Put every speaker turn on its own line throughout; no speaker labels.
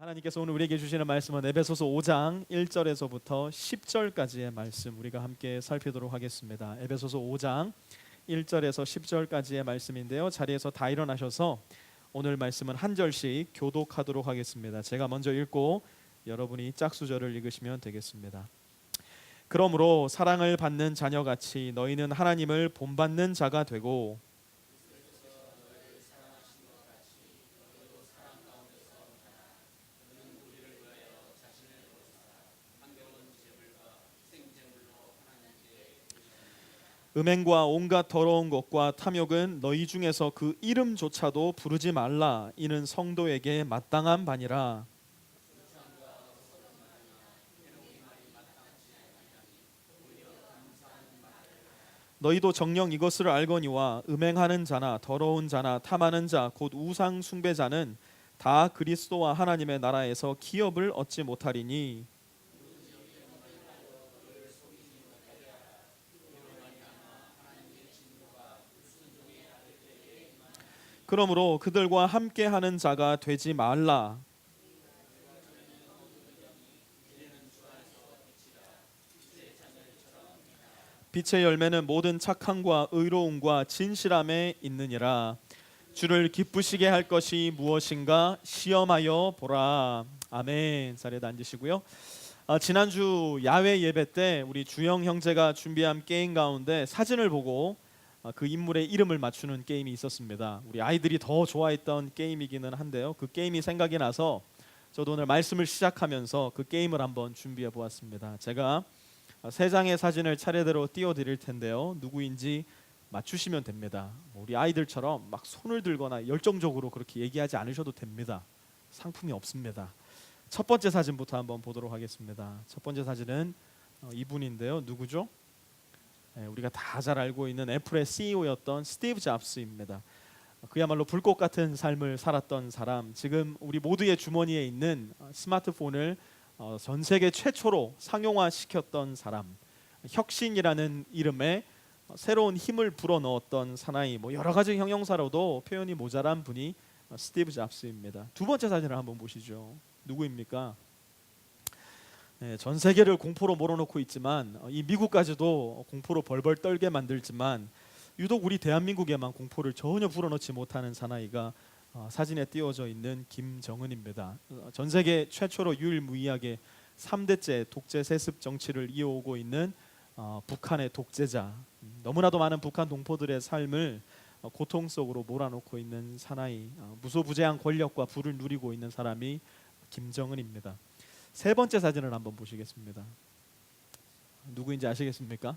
하나님께서 오늘 우리에게 주시는 말씀은 에베소서 5장 1절에서부터 10절까지의 말씀 우리가 함께 살피도록 하겠습니다. 에베소서 5장 1절에서 10절까지의 말씀인데요. 자리에서 다 일어나셔서 오늘 말씀은 한 절씩 교독하도록 하겠습니다. 제가 먼저 읽고 여러분이 짝수절을 읽으시면 되겠습니다. 그러므로 사랑을 받는 자녀같이 너희는 하나님을 본받는 자가 되고 음행과 온갖 더러운 것과 탐욕은 너희 중에서 그 이름조차도 부르지 말라. 이는 성도에게 마땅한 바니라. 너희도 정녕 이것을 알거니와 음행하는 자나 더러운 자나 탐하는 자 곧 우상 숭배자는 다 그리스도와 하나님의 나라에서 기업을 얻지 못하리니 그러므로 그들과 함께하는 자가 되지 말라. 빛의 열매는 모든 착함과 의로움과 진실함에 있느니라. 주를 기쁘시게 할 것이 무엇인가 시험하여 보라. 아멘. 자리에 앉으시고요. 지난주 야외 예배 때 우리 주영 형제가 준비한 게임 가운데 사진을 보고 그 인물의 이름을 맞추는 게임이 있었습니다. 우리 아이들이 더 좋아했던 게임이기는 한데요. 그 게임이 생각이 나서 저도 오늘 말씀을 시작하면서 그 게임을 한번 준비해 보았습니다. 제가 세 장의 사진을 차례대로 띄워드릴 텐데요. 누구인지 맞추시면 됩니다. 우리 아이들처럼 막 손을 들거나 열정적으로 그렇게 얘기하지 않으셔도 됩니다. 상품이 없습니다. 첫 번째 사진부터 한번 보도록 하겠습니다. 첫 번째 사진은 이분인데요. 누구죠? 우리가 다 잘 알고 있는 애플의 CEO였던 스티브 잡스입니다. 그야말로 불꽃 같은 삶을 살았던 사람, 지금 우리 모두의 주머니에 있는 스마트폰을 전 세계 최초로 상용화시켰던 사람, 혁신이라는 이름에 새로운 힘을 불어넣었던 사나이, 여러 가지 형용사로도 표현이 모자란 분이 스티브 잡스입니다. 두 번째 사진을 한번 보시죠. 누구입니까? 전 세계를 공포로 몰아넣고 있지만 이 미국까지도 공포로 벌벌 떨게 만들지만 유독 우리 대한민국에만 공포를 전혀 불어넣지 못하는 사나이가 사진에 띄워져 있는 김정은입니다. 전 세계 최초로 유일무이하게 3대째 독재 세습 정치를 이어오고 있는 북한의 독재자, 너무나도 많은 북한 동포들의 삶을 고통 속으로 몰아넣고 있는 사나이, 무소부재한 권력과 부를 누리고 있는 사람이 김정은입니다. 세 번째 사진을 한번 보시겠습니다. 누구인지 아시겠습니까?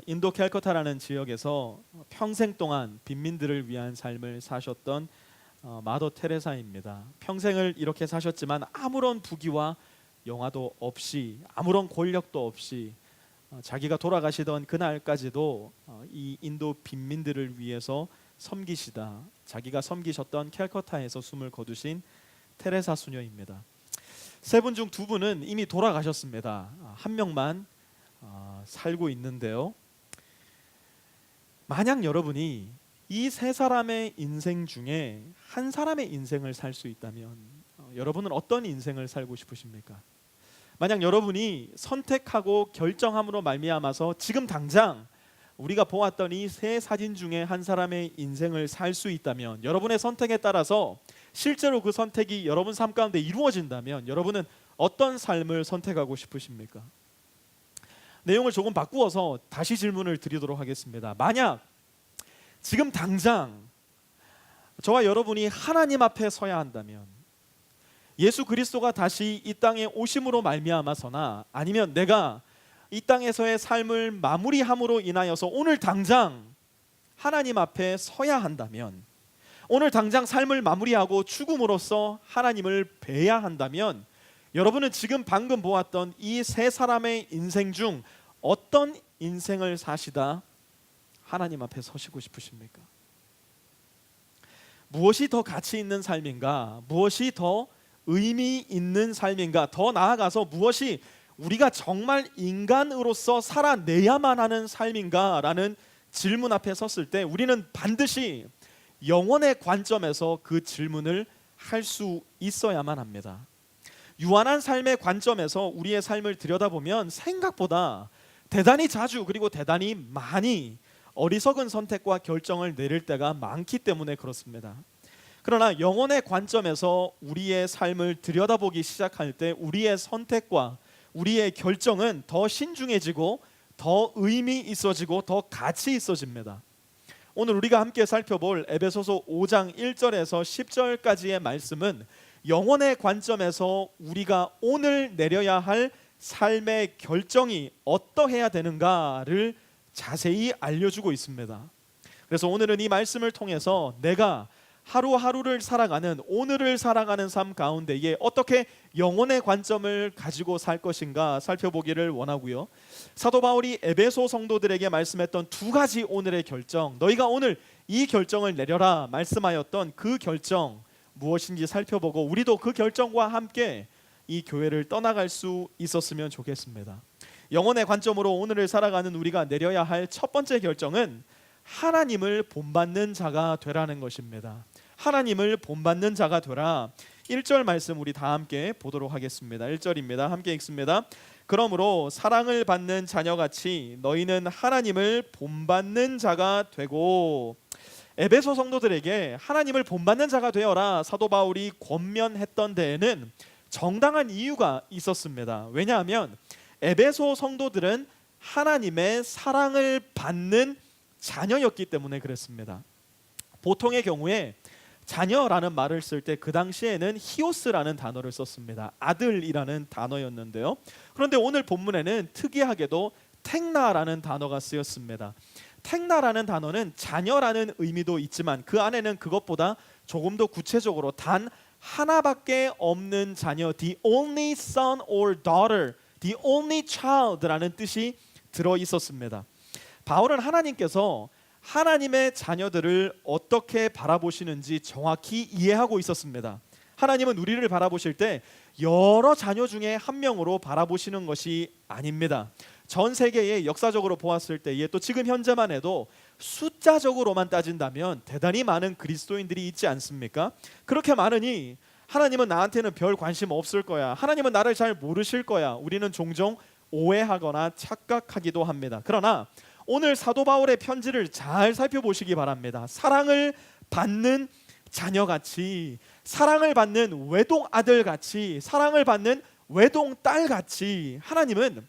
인도 캘커타라는 지역에서 평생 동안 빈민들을 위한 삶을 사셨던 마더 테레사입니다. 평생을 이렇게 사셨지만 아무런 부귀와 영화도 없이, 아무런 권력도 없이 자기가 돌아가시던 그날까지도 이 인도 빈민들을 위해서 섬기시다 자기가 섬기셨던 캘커타에서 숨을 거두신 테레사 수녀입니다. 세 분 중 두 분은 이미 돌아가셨습니다. 한 명만 살고 있는데요. 만약 여러분이 이 세 사람의 인생 중에 한 사람의 인생을 살 수 있다면 여러분은 어떤 인생을 살고 싶으십니까? 만약 여러분이 선택하고 결정함으로 말미암아서 지금 당장 우리가 보았던 이 세 사진 중에 한 사람의 인생을 살 수 있다면, 여러분의 선택에 따라서 실제로 그 선택이 여러분 삶 가운데 이루어진다면 여러분은 어떤 삶을 선택하고 싶으십니까? 내용을 조금 바꾸어서 다시 질문을 드리도록 하겠습니다. 만약 지금 당장 저와 여러분이 하나님 앞에 서야 한다면, 예수 그리스도가 다시 이 땅에 오심으로 말미암아서나 아니면 내가 이 땅에서의 삶을 마무리함으로 인하여서 오늘 당장 하나님 앞에 서야 한다면, 오늘 당장 삶을 마무리하고 죽음으로써 하나님을 뵈야 한다면 여러분은 지금 방금 보았던 이 세 사람의 인생 중 어떤 인생을 사시다 하나님 앞에 서시고 싶으십니까? 무엇이 더 가치 있는 삶인가? 무엇이 더 의미 있는 삶인가? 더 나아가서 무엇이 우리가 정말 인간으로서 살아내야만 하는 삶인가? 라는 질문 앞에 섰을 때 우리는 반드시 영혼의 관점에서 그 질문을 할 수 있어야만 합니다. 유한한 삶의 관점에서 우리의 삶을 들여다보면 생각보다 대단히 자주 그리고 대단히 많이 어리석은 선택과 결정을 내릴 때가 많기 때문에 그렇습니다. 그러나 영혼의 관점에서 우리의 삶을 들여다보기 시작할 때 우리의 선택과 우리의 결정은 더 신중해지고 더 의미 있어지고 더 가치 있어집니다. 오늘 우리가 함께 살펴볼 에베소서 5장 1절에서 10절까지의 말씀은 영혼의 관점에서 우리가 오늘 내려야 할 삶의 결정이 어떠해야 되는가를 자세히 알려주고 있습니다. 그래서 오늘은 이 말씀을 통해서 내가 하루하루를 살아가는 오늘을 살아가는 삶 가운데에 어떻게 영혼의 관점을 가지고 살 것인가 살펴보기를 원하고요. 사도 바울이 에베소 성도들에게 말씀했던 두 가지 오늘의 결정, 너희가 오늘 이 결정을 내려라 말씀하였던 그 결정 무엇인지 살펴보고 우리도 그 결정과 함께 이 교회를 떠나갈 수 있었으면 좋겠습니다. 영혼의 관점으로 오늘을 살아가는 우리가 내려야 할 첫 번째 결정은 하나님을 본받는 자가 되라는 것입니다. 하나님을 본받는 자가 되라. 1절 말씀 우리 다 함께 보도록 하겠습니다. 1절입니다. 함께 읽습니다. 그러므로 사랑을 받는 자녀같이 너희는 하나님을 본받는 자가 되고. 에베소 성도들에게 하나님을 본받는 자가 되어라 사도 바울이 권면했던 데에는 정당한 이유가 있었습니다. 왜냐하면 에베소 성도들은 하나님의 사랑을 받는 자녀였기 때문에 그랬습니다. 보통의 경우에 자녀라는 말을 쓸 때 그 당시에는 히오스라는 단어를 썼습니다. 아들이라는 단어였는데요. 그런데 오늘 본문에는 특이하게도 텍나라는 단어가 쓰였습니다. 텍나라는 단어는 자녀라는 의미도 있지만 그 안에는 그것보다 조금 더 구체적으로 단 하나밖에 없는 자녀, the only son or daughter, the only child라는 뜻이 들어 있었습니다. 바울은 하나님께서 하나님의 자녀들을 어떻게 바라보시는지 정확히 이해하고 있었습니다. 하나님은 우리를 바라보실 때 여러 자녀 중에 한 명으로 바라보시는 것이 아닙니다. 전 세계에 역사적으로 보았을 때에 또 지금 현재만 해도 숫자적으로만 따진다면 대단히 많은 그리스도인들이 있지 않습니까? 그렇게 많으니 하나님은 나한테는 별 관심 없을 거야. 하나님은 나를 잘 모르실 거야. 우리는 종종 오해하거나 착각하기도 합니다. 그러나 오늘 사도 바울의 편지를 잘 살펴보시기 바랍니다. 사랑을 받는 자녀같이, 사랑을 받는 외동 아들같이, 사랑을 받는 외동 딸같이 하나님은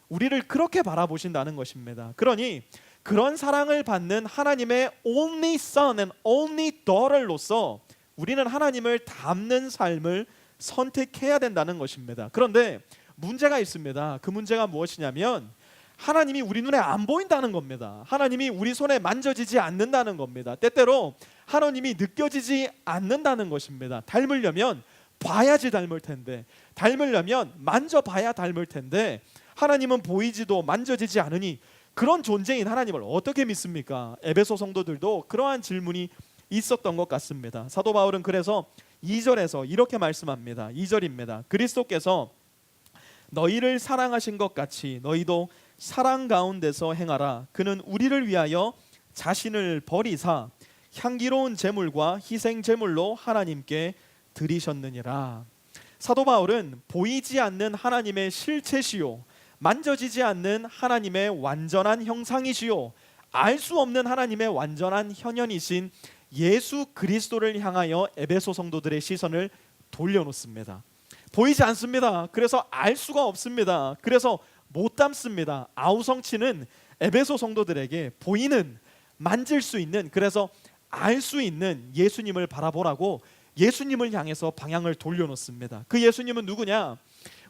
우리를 그렇게 바라보신다는 것입니다. 그러니 그런 사랑을 받는 하나님의 only son and only daughter로서 우리는 하나님을 닮는 삶을 선택해야 된다는 것입니다. 그런데 문제가 있습니다. 그 문제가 무엇이냐면 하나님이 우리 눈에 안 보인다는 겁니다. 하나님이 우리 손에 만져지지 않는다는 겁니다. 때때로 하나님이 느껴지지 않는다는 것입니다. 닮으려면 봐야지 닮을 텐데, 닮으려면 만져봐야 닮을 텐데 하나님은 보이지도 만져지지 않으니 그런 존재인 하나님을 어떻게 믿습니까? 에베소 성도들도 그러한 질문이 있었던 것 같습니다. 사도 바울은 그래서 2절에서 이렇게 말씀합니다. 2절입니다. 그리스도께서 너희를 사랑하신 것 같이 너희도 사랑 가운데서 행하라. 그는 우리를 위하여 자신을 버리사 향기로운 제물과 희생 제물로 하나님께 드리셨느니라. 사도 바울은 보이지 않는 하나님의 실체시요, 만져지지 않는 하나님의 완전한 형상이시요, 알 수 없는 하나님의 완전한 현현이신 예수 그리스도를 향하여 에베소 성도들의 시선을 돌려놓습니다. 보이지 않습니다. 그래서 알 수가 없습니다. 그래서 못 담습니다. 아우성치는 에베소 성도들에게 보이는, 만질 수 있는, 그래서 알 수 있는 예수님을 바라보라고 예수님을 향해서 방향을 돌려놓습니다. 그 예수님은 누구냐?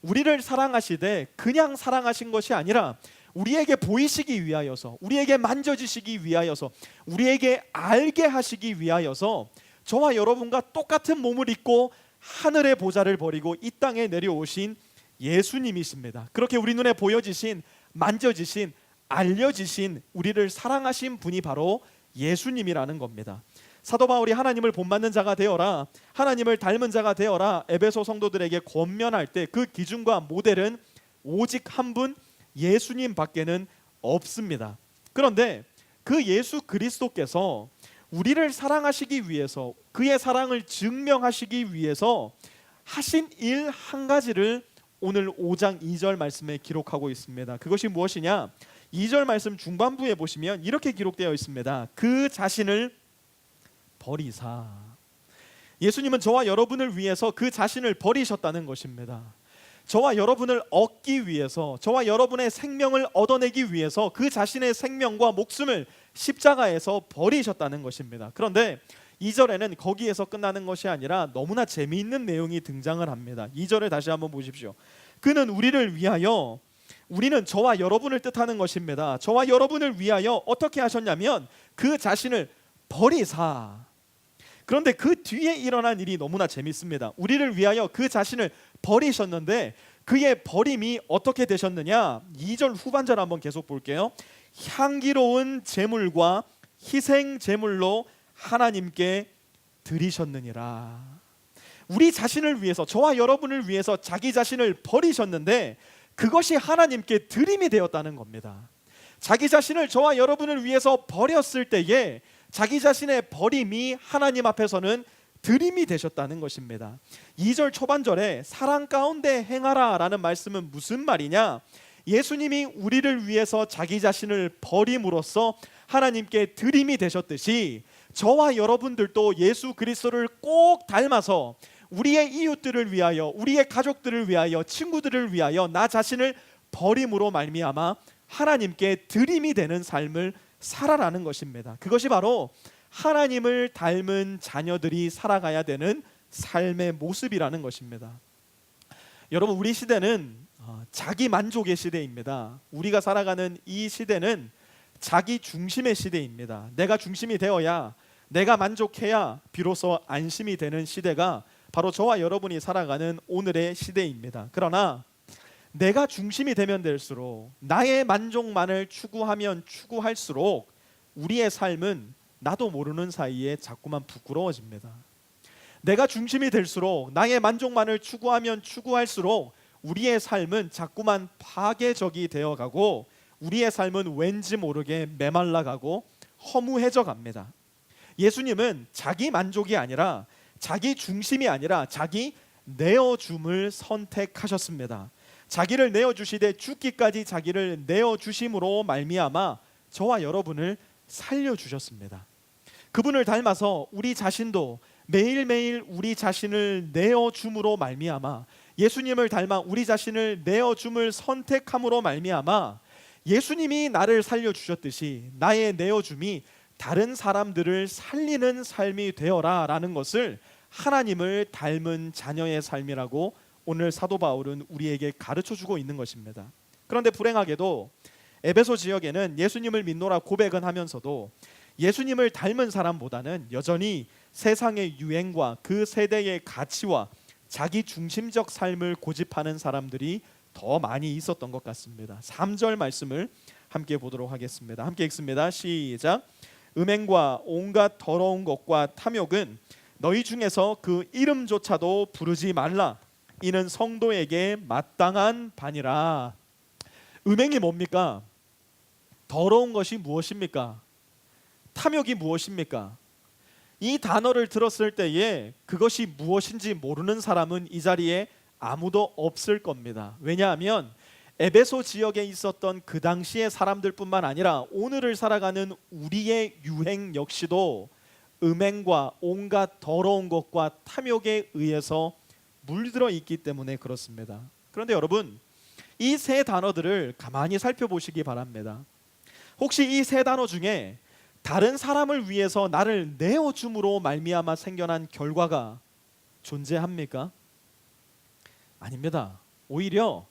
우리를 사랑하시되 그냥 사랑하신 것이 아니라 우리에게 보이시기 위하여서, 우리에게 만져지시기 위하여서, 우리에게 알게 하시기 위하여서 저와 여러분과 똑같은 몸을 입고 하늘의 보좌를 버리고 이 땅에 내려오신 예수님이십니다. 그렇게 우리 눈에 보여지신, 만져지신, 알려지신 우리를 사랑하신 분이 바로 예수님이라는 겁니다. 사도 바울이 하나님을 본받는 자가 되어라, 하나님을 닮은 자가 되어라 에베소 성도들에게 권면할 때 그 기준과 모델은 오직 한 분 예수님 밖에는 없습니다. 그런데 그 예수 그리스도께서 우리를 사랑하시기 위해서, 그의 사랑을 증명하시기 위해서 하신 일 한 가지를 오늘 5장 2절 말씀에 기록하고 있습니다. 그것이 무엇이냐? 2절 말씀 중반부에 보시면 이렇게 기록되어 있습니다. 그 자신을 버리사. 예수님은 저와 여러분을 위해서 그 자신을 버리셨다는 것입니다. 저와 여러분을 얻기 위해서, 저와 여러분의 생명을 얻어내기 위해서 그 자신의 생명과 목숨을 십자가에서 버리셨다는 것입니다. 그런데 2절에는 거기에서 끝나는 것이 아니라 너무나 재미있는 내용이 등장을 합니다. 2절을 다시 한번 보십시오. 그는 우리를 위하여, 우리는 저와 여러분을 뜻하는 것입니다. 저와 여러분을 위하여 어떻게 하셨냐면 그 자신을 버리사. 그런데 그 뒤에 일어난 일이 너무나 재밌습니다. 우리를 위하여 그 자신을 버리셨는데 그의 버림이 어떻게 되셨느냐? 2절 후반절 한번 계속 볼게요. 향기로운 제물과 희생 제물로 하나님께 드리셨느니라. 우리 자신을 위해서, 저와 여러분을 위해서 자기 자신을 버리셨는데 그것이 하나님께 드림이 되었다는 겁니다. 자기 자신을 저와 여러분을 위해서 버렸을 때에 자기 자신의 버림이 하나님 앞에서는 드림이 되셨다는 것입니다. 2절 초반절에 사랑 가운데 행하라 라는 말씀은 무슨 말이냐? 예수님이 우리를 위해서 자기 자신을 버림으로써 하나님께 드림이 되셨듯이 저와 여러분들도 예수 그리스도를 꼭 닮아서 우리의 이웃들을 위하여, 우리의 가족들을 위하여, 친구들을 위하여 나 자신을 버림으로 말미암아 하나님께 드림이 되는 삶을 살아라는 것입니다. 그것이 바로 하나님을 닮은 자녀들이 살아가야 되는 삶의 모습이라는 것입니다. 여러분, 우리 시대는 자기 만족의 시대입니다. 우리가 살아가는 이 시대는 자기 중심의 시대입니다. 내가 중심이 되어야, 내가 만족해야 비로소 안심이 되는 시대가 바로 저와 여러분이 살아가는 오늘의 시대입니다. 그러나 내가 중심이 되면 될수록, 나의 만족만을 추구하면 추구할수록 우리의 삶은 나도 모르는 사이에 자꾸만 부끄러워집니다. 내가 중심이 될수록, 나의 만족만을 추구하면 추구할수록 우리의 삶은 자꾸만 파괴적이 되어가고 우리의 삶은 왠지 모르게 메말라가고 허무해져 갑니다. 예수님은 자기 만족이 아니라, 자기 중심이 아니라 자기 내어줌을 선택하셨습니다. 자기를 내어주시되 죽기까지 자기를 내어주심으로 말미암아 저와 여러분을 살려주셨습니다. 그분을 닮아서 우리 자신도 매일매일 우리 자신을 내어줌으로 말미암아, 예수님을 닮아 우리 자신을 내어줌을 선택함으로 말미암아 예수님이 나를 살려주셨듯이 나의 내어줌이 다른 사람들을 살리는 삶이 되어라 라는 것을 하나님을 닮은 자녀의 삶이라고 오늘 사도 바울은 우리에게 가르쳐주고 있는 것입니다. 그런데 불행하게도 에베소 지역에는 예수님을 믿노라 고백은 하면서도 예수님을 닮은 사람보다는 여전히 세상의 유행과 그 세대의 가치와 자기 중심적 삶을 고집하는 사람들이 더 많이 있었던 것 같습니다. 3절 말씀을 함께 보도록 하겠습니다. 함께 읽습니다. 시작. 음행과 온갖 더러운 것과 탐욕은 너희 중에서 그 이름조차도 부르지 말라. 이는 성도에게 마땅한 바니라. 음행이 뭡니까? 더러운 것이 무엇입니까? 탐욕이 무엇입니까? 이 단어를 들었을 때에 그것이 무엇인지 모르는 사람은 이 자리에 아무도 없을 겁니다. 왜냐하면 에베소 지역에 있었던 그 당시의 사람들뿐만 아니라 오늘을 살아가는 우리의 유행 역시도 음행과 온갖 더러운 것과 탐욕에 의해서 물들어 있기 때문에 그렇습니다. 그런데 여러분, 이 세 단어들을 가만히 살펴보시기 바랍니다. 혹시 이 세 단어 중에 다른 사람을 위해서 나를 내어줌으로 말미암아 생겨난 결과가 존재합니까? 아닙니다. 오히려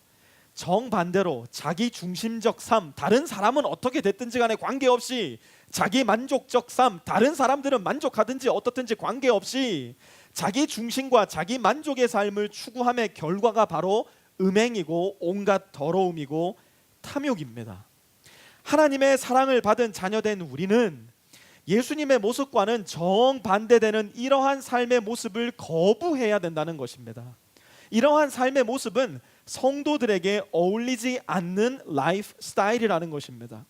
정반대로 자기 중심적 삶, 다른 사람은 어떻게 됐든지 간에 관계없이 자기 만족적 삶, 다른 사람들은 만족하든지 어떻든지 관계없이 자기 중심과 자기 만족의 삶을 추구함의 결과가 바로 음행이고 온갖 더러움이고 탐욕입니다. 하나님의 사랑을 받은 자녀된 우리는 예수님의 모습과는 정반대되는 이러한 삶의 모습을 거부해야 된다는 것입니다. 이러한 삶의 모습은 성도들에게 어울리지 않는 라이프 스타일이라는 것입니다.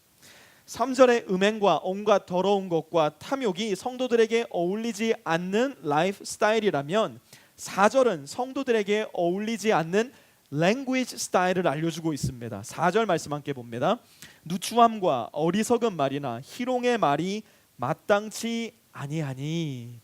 3절의 음행과 온갖 더러운 것과 탐욕이 성도들에게 어울리지 않는 라이프 스타일이라면 4절은 성도들에게 어울리지 않는 랭귀지 스타일을 알려주고 있습니다. 4절 말씀 함께 봅니다. 누추함과 어리석은 말이나 희롱의 말이 마땅치 아니하니.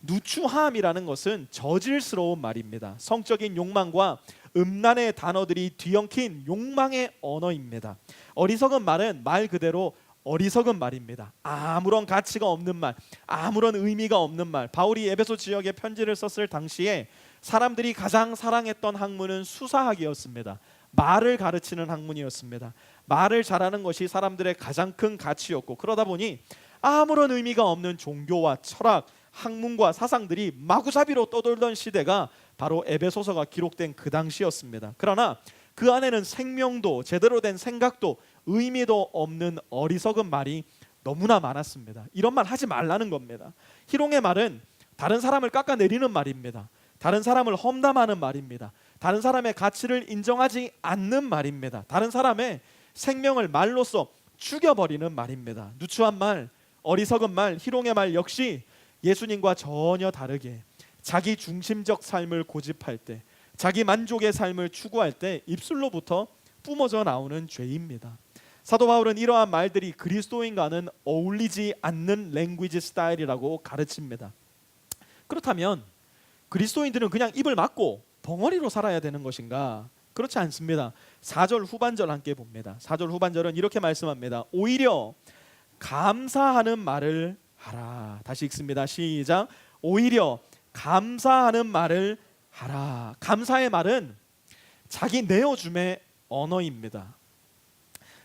누추함이라는 것은 저질스러운 말입니다. 성적인 욕망과 음란의 단어들이 뒤엉킨 욕망의 언어입니다. 어리석은 말은 말 그대로 어리석은 말입니다. 아무런 가치가 없는 말, 아무런 의미가 없는 말. 바울이 에베소 지역에 편지를 썼을 당시에 사람들이 가장 사랑했던 학문은 수사학이었습니다. 말을 가르치는 학문이었습니다. 말을 잘하는 것이 사람들의 가장 큰 가치였고, 그러다 보니 아무런 의미가 없는 종교와 철학, 학문과 사상들이 마구잡이로 떠돌던 시대가 바로 에베소서가 기록된 그 당시였습니다. 그러나 그 안에는 생명도 제대로 된 생각도 의미도 없는 어리석은 말이 너무나 많았습니다. 이런 말 하지 말라는 겁니다. 희롱의 말은 다른 사람을 깎아내리는 말입니다. 다른 사람을 험담하는 말입니다. 다른 사람의 가치를 인정하지 않는 말입니다. 다른 사람의 생명을 말로써 죽여버리는 말입니다. 누추한 말, 어리석은 말, 희롱의 말 역시 예수님과 전혀 다르게 자기 중심적 삶을 고집할 때, 자기 만족의 삶을 추구할 때 입술로부터 뿜어져 나오는 죄입니다. 사도 바울은 이러한 말들이 그리스도인과는 어울리지 않는 랭귀지 스타일이라고 가르칩니다. 그렇다면 그리스도인들은 그냥 입을 막고 벙어리로 살아야 되는 것인가? 그렇지 않습니다. 4절 후반절 함께 봅니다. 4절 후반절은 이렇게 말씀합니다. 오히려 감사하는 말을 하라. 다시 읽습니다. 시작. 오히려 감사하는 말을 하라. 감사의 말은 자기 내어줌의 언어입니다.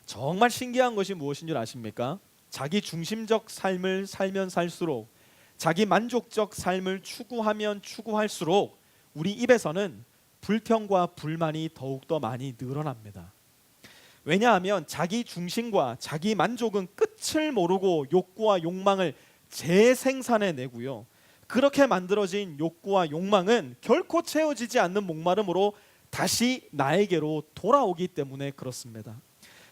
정말 신기한 것이 무엇인 줄 아십니까? 자기 중심적 삶을 살면 살수록, 자기 만족적 삶을 추구하면 추구할수록 우리 입에서는 불평과 불만이 더욱더 많이 늘어납니다. 왜냐하면 자기 중심과 자기 만족은 끝을 모르고 욕구와 욕망을 재생산해내고요, 그렇게 만들어진 욕구와 욕망은 결코 채워지지 않는 목마름으로 다시 나에게로 돌아오기 때문에 그렇습니다.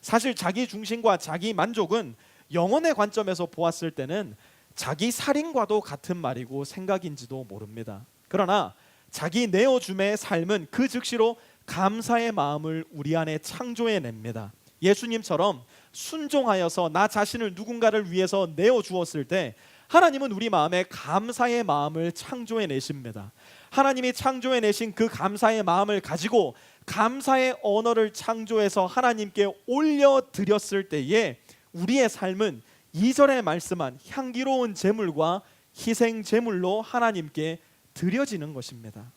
사실 자기 중심과 자기 만족은 영혼의 관점에서 보았을 때는 자기 살인과도 같은 말이고 생각인지도 모릅니다. 그러나 자기 내어줌의 삶은 그 즉시로 감사의 마음을 우리 안에 창조해냅니다. 예수님처럼 순종하여서 나 자신을 누군가를 위해서 내어주었을 때 하나님은 우리 마음에 감사의 마음을 창조해내십니다. 하나님이 창조해내신 그 감사의 마음을 가지고 감사의 언어를 창조해서 하나님께 올려드렸을 때에 우리의 삶은 2절에 말씀한 향기로운 제물과 희생 제물로 하나님께 드려지는 것입니다.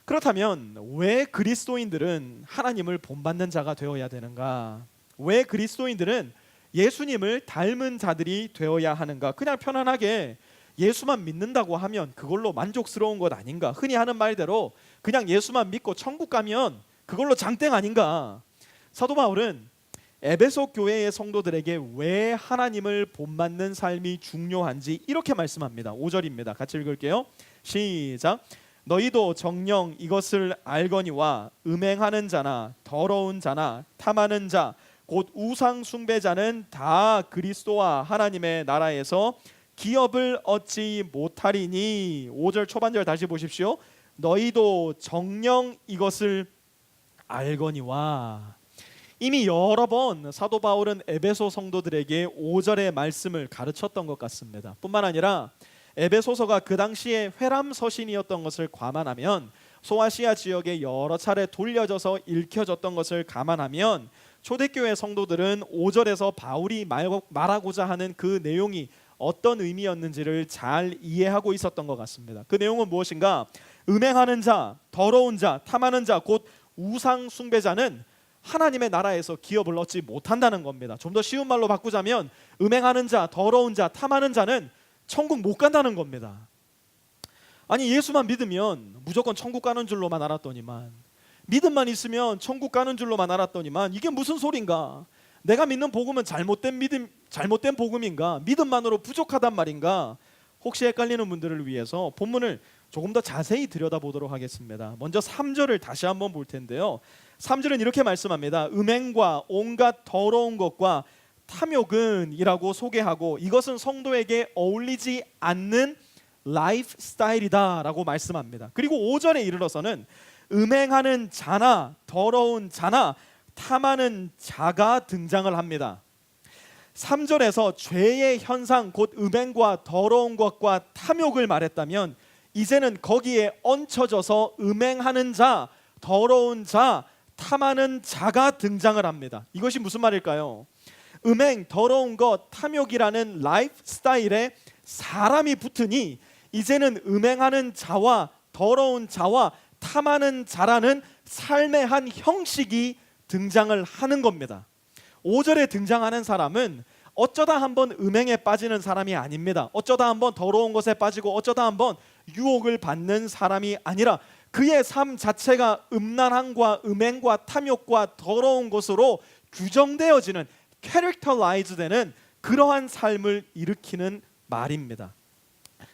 그렇다면 왜 그리스도인들은 하나님을 본받는 자가 되어야 되는가? 왜 그리스도인들은 예수님을 닮은 자들이 되어야 하는가? 그냥 편안하게 예수만 믿는다고 하면 그걸로 만족스러운 것 아닌가? 흔히 하는 말대로 그냥 예수만 믿고 천국 가면 그걸로 장땡 아닌가? 사도 바울은 에베소 교회의 성도들에게 왜 하나님을 본받는 삶이 중요한지 이렇게 말씀합니다. 5절입니다. 같이 읽을게요. 시작. 너희도 정녕 이것을 알거니와 음행하는 자나 더러운 자나 탐하는 자 곧 우상 숭배자는 다 그리스도와 하나님의 나라에서 기업을 얻지 못하리니. 5절 초반절 다시 보십시오. 너희도 정녕 이것을 알거니와. 이미 여러 번 사도 바울은 에베소 성도들에게 5절의 말씀을 가르쳤던 것 같습니다. 뿐만 아니라 에베소서가 그 당시에 회람 서신이었던 것을 감안하면, 소아시아 지역에 여러 차례 돌려져서 읽혀졌던 것을 감안하면 초대교회 성도들은 5절에서 바울이 말하고자 하는 그 내용이 어떤 의미였는지를 잘 이해하고 있었던 것 같습니다. 그 내용은 무엇인가? 음행하는 자, 더러운 자, 탐하는 자, 곧 우상 숭배자는 하나님의 나라에서 기업을 얻지 못한다는 겁니다. 좀 더 쉬운 말로 바꾸자면 음행하는 자, 더러운 자, 탐하는 자는 천국 못 간다는 겁니다. 아니, 예수만 믿으면 무조건 천국 가는 줄로만 알았더니만, 믿음만 있으면 천국 가는 줄로만 알았더니만, 이게 무슨 소린가? 내가 믿는 복음은 잘못된 복음인가? 믿음만으로 부족하단 말인가? 혹시 헷갈리는 분들을 위해서 본문을 조금 더 자세히 들여다보도록 하겠습니다. 먼저 3절을 다시 한번 볼 텐데요. 3절은 이렇게 말씀합니다. 음행과 온갖 더러운 것과 탐욕은 이라고 소개하고 이것은 성도에게 어울리지 않는 라이프 스타일이다라고 말씀합니다. 그리고 5절에 이르러서는 음행하는 자나 더러운 자나 탐하는 자가 등장을 합니다. 3절에서 죄의 현상 곧 음행과 더러운 것과 탐욕을 말했다면 이제는 거기에 얹혀져서 음행하는 자, 더러운 자, 탐하는 자가 등장을 합니다. 이것이 무슨 말일까요? 음행, 더러운 것, 탐욕이라는 라이프 스타일에 사람이 붙으니 이제는 음행하는 자와 더러운 자와 탐하는 자라는 삶의 한 형식이 등장을 하는 겁니다. 5절에 등장하는 사람은 어쩌다 한번 음행에 빠지는 사람이 아닙니다. 어쩌다 한번 더러운 것에 빠지고 어쩌다 한번 유혹을 받는 사람이 아니라 그의 삶 자체가 음란함과 음행과 탐욕과 더러운 것으로 규정되어지는 캐릭터라이즈 되는 그러한 삶을 일으키는 말입니다.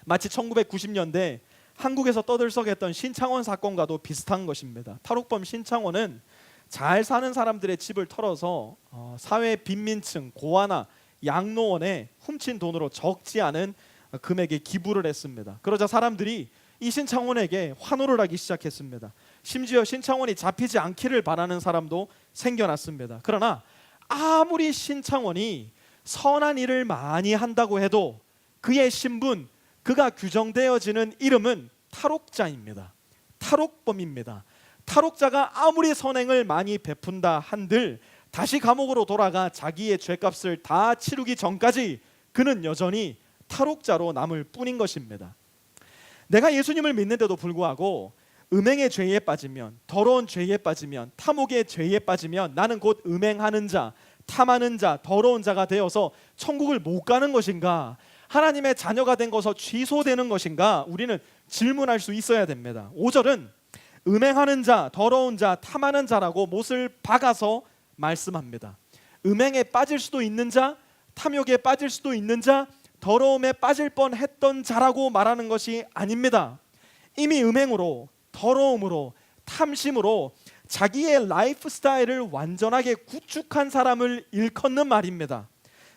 마치 1990년대 한국에서 떠들썩했던 신창원 사건과도 비슷한 것입니다. 탈옥범 신창원은 잘 사는 사람들의 집을 털어서 사회 빈민층, 고아나 양로원에 훔친 돈으로 적지 않은 금액에 기부를 했습니다. 그러자 사람들이 이 신창원에게 환호를 하기 시작했습니다. 심지어 신창원이 잡히지 않기를 바라는 사람도 생겨났습니다. 그러나 아무리 신창원이 선한 일을 많이 한다고 해도 그의 신분, 그가 규정되어지는 이름은 탈옥자입니다. 탈옥범입니다. 탈옥자가 아무리 선행을 많이 베푼다 한들 다시 감옥으로 돌아가 자기의 죄값을 다 치르기 전까지 그는 여전히 탈옥자로 남을 뿐인 것입니다. 내가 예수님을 믿는데도 불구하고 음행의 죄에 빠지면, 더러운 죄에 빠지면, 탐욕의 죄에 빠지면 나는 곧 음행하는 자, 탐하는 자, 더러운 자가 되어서 천국을 못 가는 것인가? 하나님의 자녀가 된 것서 취소되는 것인가? 우리는 질문할 수 있어야 됩니다. 5절은 음행하는 자, 더러운 자, 탐하는 자라고 못을 박아서 말씀합니다. 음행에 빠질 수도 있는 자, 탐욕에 빠질 수도 있는 자, 더러움에 빠질 뻔했던 자라고 말하는 것이 아닙니다. 이미 음행으로, 더러움으로, 탐심으로 자기의 라이프 스타일을 완전하게 구축한 사람을 일컫는 말입니다.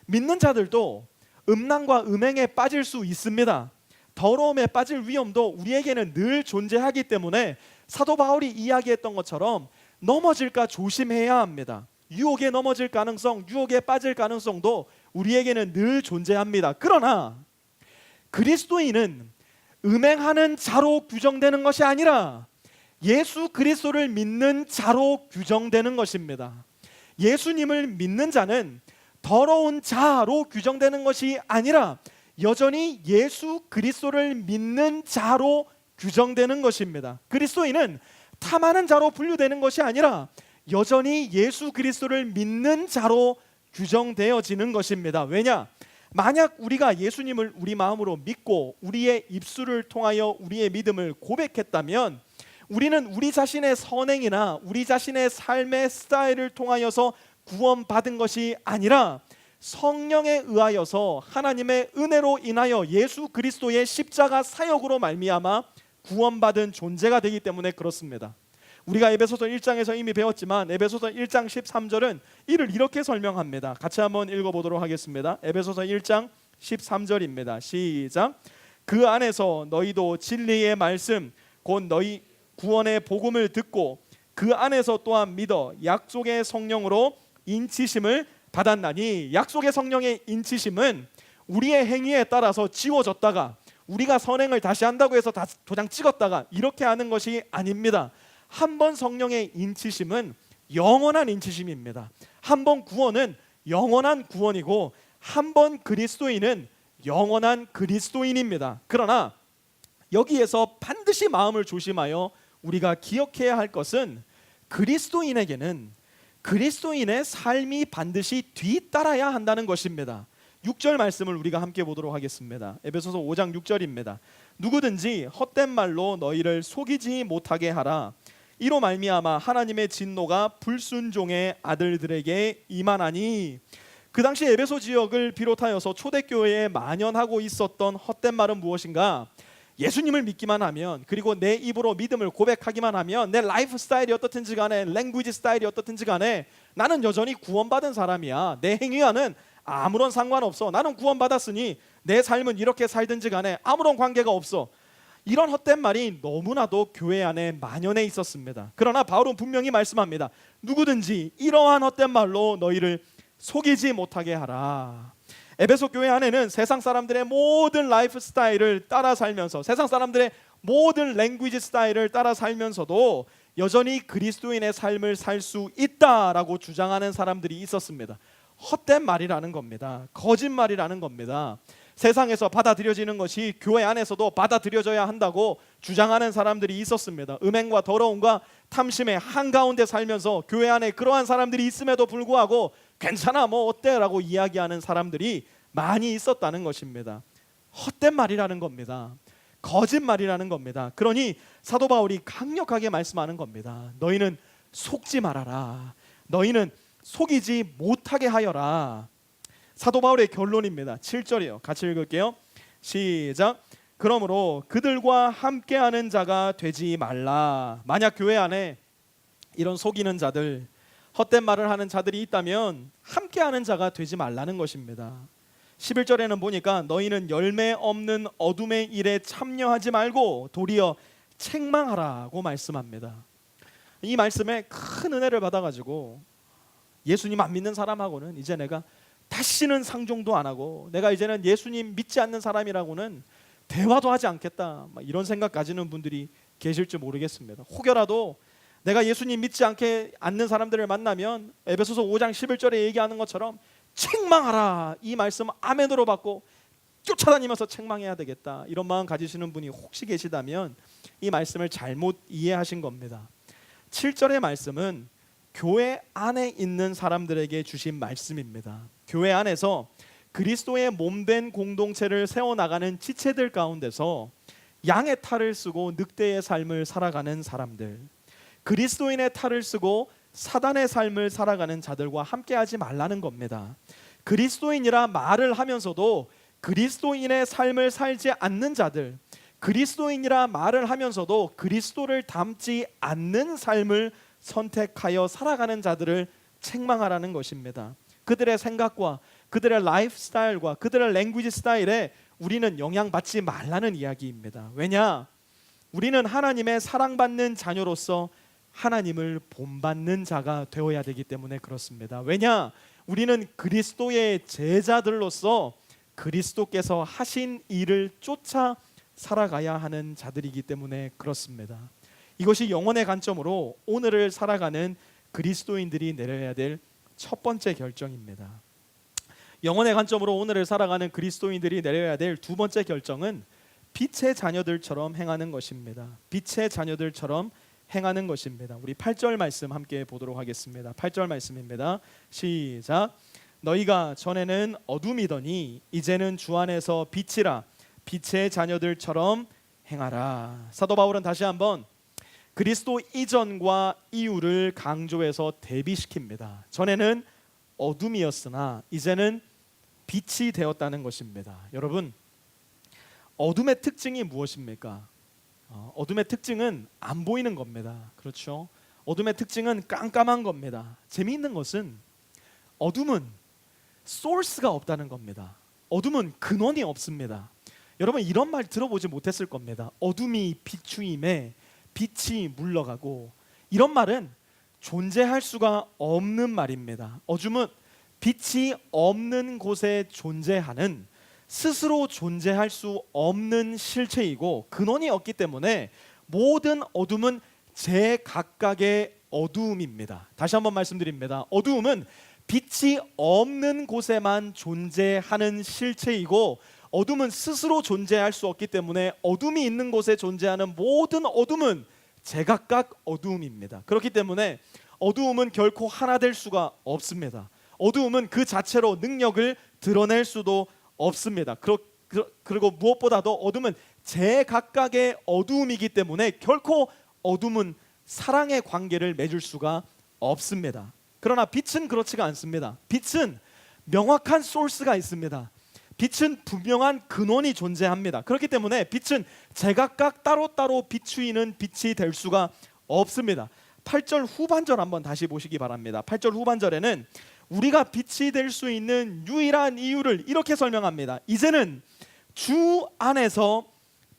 믿는 자들도 음란과 음행에 빠질 수 있습니다. 더러움에 빠질 위험도 우리에게는 늘 존재하기 때문에 사도 바울이 이야기했던 것처럼 넘어질까 조심해야 합니다. 유혹에 넘어질 가능성, 유혹에 빠질 가능성도 우리에게는 늘 존재합니다. 그러나 그리스도인은 음행하는 자로 규정되는 것이 아니라 예수 그리스도를 믿는 자로 규정되는 것입니다. 예수님을 믿는 자는 더러운 자로 규정되는 것이 아니라 여전히 예수 그리스도를 믿는 자로 규정되는 것입니다. 그리스도인은 탐하는 자로 분류되는 것이 아니라 여전히 예수 그리스도를 믿는 자로 규정되어지는 것입니다. 왜냐? 만약 우리가 예수님을 우리 마음으로 믿고 우리의 입술을 통하여 우리의 믿음을 고백했다면 우리는 우리 자신의 선행이나 우리 자신의 삶의 스타일을 통하여서 구원받은 것이 아니라 성령에 의하여서 하나님의 은혜로 인하여 예수 그리스도의 십자가 사역으로 말미암아 구원받은 존재가 되기 때문에 그렇습니다. 우리가 에베소서 1장에서 이미 배웠지만 에베소서 1장 13절은 이를 이렇게 설명합니다. 같이 한번 읽어보도록 하겠습니다. 에베소서 1장 13절입니다. 시작. 그 안에서 너희도 진리의 말씀 곧 너희 구원의 복음을 듣고 그 안에서 또한 믿어 약속의 성령으로 인치심을 받았나니, 약속의 성령의 인치심은 우리의 행위에 따라서 지워졌다가 우리가 선행을 다시 한다고 해서 다 도장 찍었다가 이렇게 하는 것이 아닙니다. 한 번 성령의 인치심은 영원한 인치심입니다. 한 번 구원은 영원한 구원이고 한 번 그리스도인은 영원한 그리스도인입니다. 그러나 여기에서 반드시 마음을 조심하여 우리가 기억해야 할 것은 그리스도인에게는 그리스도인의 삶이 반드시 뒤따라야 한다는 것입니다. 6절 말씀을 우리가 함께 보도록 하겠습니다. 에베소서 5장 6절입니다. 누구든지 헛된 말로 너희를 속이지 못하게 하라. 이로 말미암아 하나님의 진노가 불순종의 아들들에게 임하나니. 그 당시 에베소 지역을 비롯하여서 초대교회에 만연하고 있었던 헛된 말은 무엇인가? 예수님을 믿기만 하면, 그리고 내 입으로 믿음을 고백하기만 하면, 내 라이프 스타일이 어떻든지 간에, 랭귀지 스타일이 어떻든지 간에 나는 여전히 구원받은 사람이야. 내 행위와는 아무런 상관없어. 나는 구원받았으니 내 삶은 이렇게 살든지 간에 아무런 관계가 없어. 이런 헛된 말이 너무나도 교회 안에 만연해 있었습니다. 그러나 바울은 분명히 말씀합니다. 누구든지 이러한 헛된 말로 너희를 속이지 못하게 하라. 에베소 교회 안에는 세상 사람들의 모든 라이프 스타일을 따라 살면서, 세상 사람들의 모든 랭귀지 스타일을 따라 살면서도 여전히 그리스도인의 삶을 살 수 있다라고 주장하는 사람들이 있었습니다. 헛된 말이라는 겁니다. 거짓말이라는 겁니다. 세상에서 받아들여지는 것이 교회 안에서도 받아들여져야 한다고 주장하는 사람들이 있었습니다. 음행과 더러움과 탐심의 한가운데 살면서 교회 안에 그러한 사람들이 있음에도 불구하고 괜찮아, 뭐 어때? 라고 이야기하는 사람들이 많이 있었다는 것입니다. 헛된 말이라는 겁니다. 거짓말이라는 겁니다. 그러니 사도 바울이 강력하게 말씀하는 겁니다. 너희는 속지 말아라. 너희는 속이지 못하게 하여라. 사도 바울의 결론입니다. 7절이에요. 같이 읽을게요. 시작. 그러므로 그들과 함께하는 자가 되지 말라. 만약 교회 안에 이런 속이는 자들, 헛된 말을 하는 자들이 있다면 함께하는 자가 되지 말라는 것입니다. 11절에는 보니까 너희는 열매 없는 어둠의 일에 참여하지 말고 도리어 책망하라고 말씀합니다. 이 말씀에 큰 은혜를 받아가지고 예수님 안 믿는 사람하고는 이제 내가 다시는 상종도 안 하고, 내가 이제는 예수님 믿지 않는 사람이라고는 대화도 하지 않겠다, 이런 생각 가지는 분들이 계실지 모르겠습니다. 혹여라도 내가 예수님 믿지 않는 사람들을 만나면 에베소서 5장 11절에 얘기하는 것처럼 책망하라, 이 말씀 아멘으로 받고 쫓아다니면서 책망해야 되겠다, 이런 마음 가지시는 분이 혹시 계시다면 이 말씀을 잘못 이해하신 겁니다. 7절의 말씀은 교회 안에 있는 사람들에게 주신 말씀입니다. 교회 안에서 그리스도의 몸된 공동체를 세워나가는 지체들 가운데서 양의 탈을 쓰고 늑대의 삶을 살아가는 사람들, 그리스도인의 탈을 쓰고 사단의 삶을 살아가는 자들과 함께하지 말라는 겁니다. 그리스도인이라 말을 하면서도 그리스도인의 삶을 살지 않는 자들, 그리스도인이라 말을 하면서도 그리스도를 닮지 않는 삶을 선택하여 살아가는 자들을 책망하라는 것입니다. 그들의 생각과 그들의 라이프 스타일과 그들의 랭귀지 스타일에 우리는 영향받지 말라는 이야기입니다. 왜냐? 우리는 하나님의 사랑받는 자녀로서 하나님을 본받는 자가 되어야 되기 때문에 그렇습니다. 왜냐? 우리는 그리스도의 제자들로서 그리스도께서 하신 일을 쫓아 살아가야 하는 자들이기 때문에 그렇습니다. 이것이 영혼의 관점으로 오늘을 살아가는 그리스도인들이 내려야 될 첫 번째 결정입니다. 영혼의 관점으로 오늘을 살아가는 그리스도인들이 내려야 될 두 번째 결정은 빛의 자녀들처럼 행하는 것입니다. 빛의 자녀들처럼 행하는 것입니다. 우리 8절 말씀 함께 보도록 하겠습니다. 8절 말씀입니다. 시작. 너희가 전에는 어둠이더니 이제는 주 안에서 빛이라. 빛의 자녀들처럼 행하라. 사도 바울은 다시 한번 그리스도 이전과 이후를 강조해서 대비시킵니다. 전에는 어둠이었으나 이제는 빛이 되었다는 것입니다. 여러분, 어둠의 특징이 무엇입니까? 어둠의 특징은 안 보이는 겁니다. 그렇죠? 어둠의 특징은 깜깜한 겁니다. 재미있는 것은 어둠은 소스가 없다는 겁니다. 어둠은 근원이 없습니다. 여러분, 이런 말 들어보지 못했을 겁니다. 어둠이 비추임에 빛이 물러가고, 이런 말은 존재할 수가 없는 말입니다. 어둠은 빛이 없는 곳에 존재하는, 스스로 존재할 수 없는 실체이고 근원이 없기 때문에 모든 어둠은 제각각의 어두움입니다. 다시 한번 말씀드립니다. 어두움은 빛이 없는 곳에만 존재하는 실체이고, 어둠은 스스로 존재할 수 없기 때문에 어둠이 있는 곳에 존재하는 모든 어둠은 제각각 어두움입니다. 그렇기 때문에 어두움은 결코 하나 될 수가 없습니다. 어두움은 그 자체로 능력을 드러낼 수도 없습니다. 그리고 무엇보다도 어둠은 제각각의 어두움이기 때문에 결코 어둠은 사랑의 관계를 맺을 수가 없습니다. 그러나 빛은 그렇지가 않습니다. 빛은 명확한 소스가 있습니다. 빛은 분명한 근원이 존재합니다. 그렇기 때문에 빛은 제각각 따로따로 비추이는 빛이 될 수가 없습니다. 8절 후반절 한번 다시 보시기 바랍니다. 8절 후반절에는 우리가 빛이 될 수 있는 유일한 이유를 이렇게 설명합니다. 이제는 주 안에서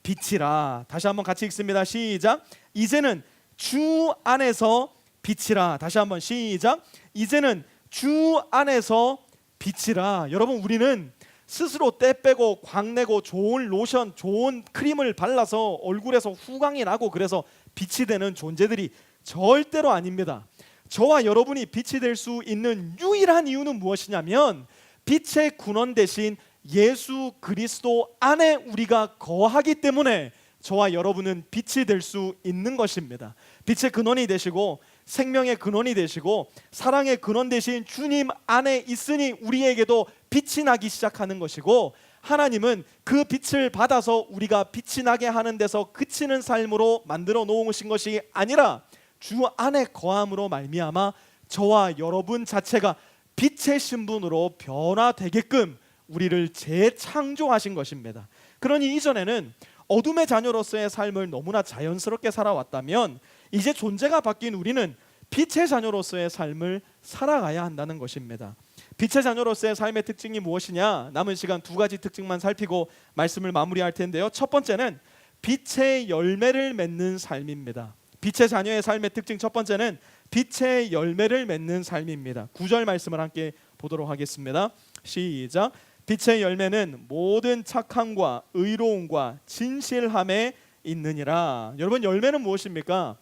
빛이라. 다시 한번 같이 읽습니다. 시작. 이제는 주 안에서 빛이라. 다시 한번 시작. 이제는 주 안에서 빛이라. 여러분, 우리는 스스로 때 빼고 광내고 좋은 로션, 좋은 크림을 발라서 얼굴에서 후광이 나고 그래서 빛이 되는 존재들이 절대로 아닙니다. 저와 여러분이 빛이 될 수 있는 유일한 이유는 무엇이냐면 빛의 근원 대신 예수 그리스도 안에 우리가 거하기 때문에 저와 여러분은 빛이 될 수 있는 것입니다. 빛의 근원이 되시고 생명의 근원이 되시고 사랑의 근원 되신 주님 안에 있으니 우리에게도 빛이 나기 시작하는 것이고, 하나님은 그 빛을 받아서 우리가 빛이 나게 하는 데서 그치는 삶으로 만들어 놓으신 것이 아니라 주 안에 거함으로 말미암아 저와 여러분 자체가 빛의 신분으로 변화되게끔 우리를 재창조하신 것입니다. 그러니 이전에는 어둠의 자녀로서의 삶을 너무나 자연스럽게 살아왔다면 이제 존재가 바뀐 우리는 빛의 자녀로서의 삶을 살아가야 한다는 것입니다. 빛의 자녀로서의 삶의 특징이 무엇이냐? 남은 시간 두 가지 특징만 살피고 말씀을 마무리할 텐데요. 첫 번째는 빛의 열매를 맺는 삶입니다. 빛의 자녀의 삶의 특징 첫 번째는 빛의 열매를 맺는 삶입니다. 9절 말씀을 함께 보도록 하겠습니다. 시작. 빛의 열매는 모든 착함과 의로움과 진실함에 있느니라. 여러분, 열매는 무엇입니까?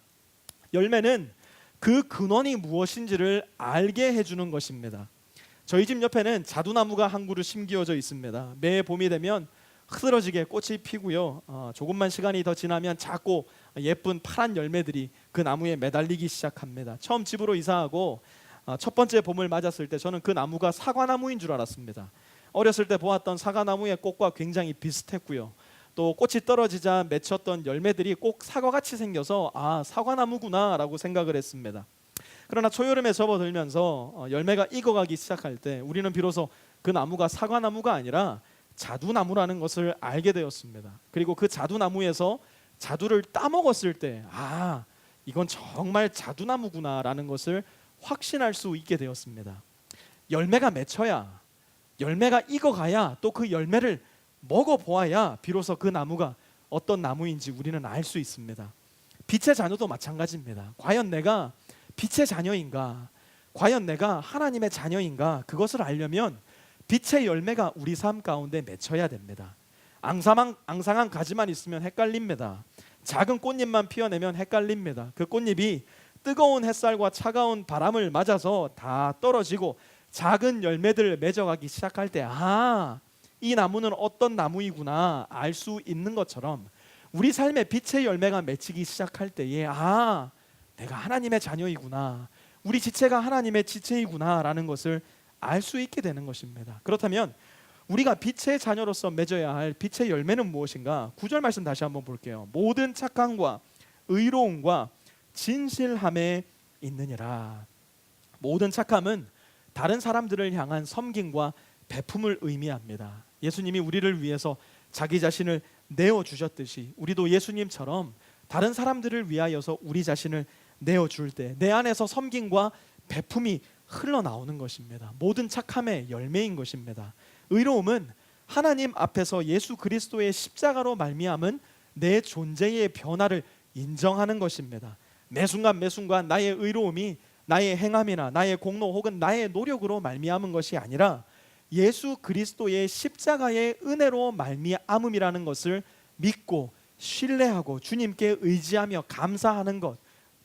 열매는 그 근원이 무엇인지를 알게 해주는 것입니다. 저희 집 옆에는 자두나무가 한 그루 심기어져 있습니다. 매 봄이 되면 흐드러지게 꽃이 피고요. 조금만 시간이 더 지나면 작고 예쁜 파란 열매들이 그 나무에 매달리기 시작합니다. 처음 집으로 이사하고 첫 번째 봄을 맞았을 때 저는 그 나무가 사과나무인 줄 알았습니다. 어렸을 때 보았던 사과나무의 꽃과 굉장히 비슷했고요. 또 꽃이 떨어지자 맺혔던 열매들이 꼭 사과같이 생겨서 사과나무구나 라고 생각을 했습니다. 그러나 초여름에 접어들면서 열매가 익어가기 시작할 때 우리는 비로소 그 나무가 사과나무가 아니라 자두나무라는 것을 알게 되었습니다. 그리고 그 자두나무에서 자두를 따먹었을 때 이건 정말 자두나무구나 라는 것을 확신할 수 있게 되었습니다. 열매가 맺혀야, 열매가 익어가야, 또 그 열매를 먹어보아야 비로소 그 나무가 어떤 나무인지 우리는 알 수 있습니다. 빛의 자녀도 마찬가지입니다. 과연 내가 빛의 자녀인가? 과연 내가 하나님의 자녀인가? 그것을 알려면 빛의 열매가 우리 삶 가운데 맺혀야 됩니다. 앙상한 가지만 있으면 헷갈립니다. 작은 꽃잎만 피어내면 헷갈립니다. 그 꽃잎이 뜨거운 햇살과 차가운 바람을 맞아서 다 떨어지고 작은 열매들 맺어가기 시작할 때 이 나무는 어떤 나무이구나 알 수 있는 것처럼 우리 삶에 빛의 열매가 맺히기 시작할 때에 내가 하나님의 자녀이구나, 우리 지체가 하나님의 지체이구나 라는 것을 알 수 있게 되는 것입니다. 그렇다면 우리가 빛의 자녀로서 맺어야 할 빛의 열매는 무엇인가? 9절 말씀 다시 한번 볼게요. 모든 착함과 의로움과 진실함에 있느니라. 모든 착함은 다른 사람들을 향한 섬김과 베품을 의미합니다. 예수님이 우리를 위해서 자기 자신을 내어주셨듯이 우리도 예수님처럼 다른 사람들을 위하여서 우리 자신을 내어줄 때 내 안에서 섬김과 베품이 흘러나오는 것입니다. 모든 착함의 열매인 것입니다. 의로움은 하나님 앞에서 예수 그리스도의 십자가로 말미암은 내 존재의 변화를 인정하는 것입니다. 매 순간 나의 의로움이 나의 행함이나 나의 공로 혹은 나의 노력으로 말미암은 것이 아니라 예수 그리스도의 십자가의 은혜로 말미암음이라는 것을 믿고 신뢰하고 주님께 의지하며 감사하는 것,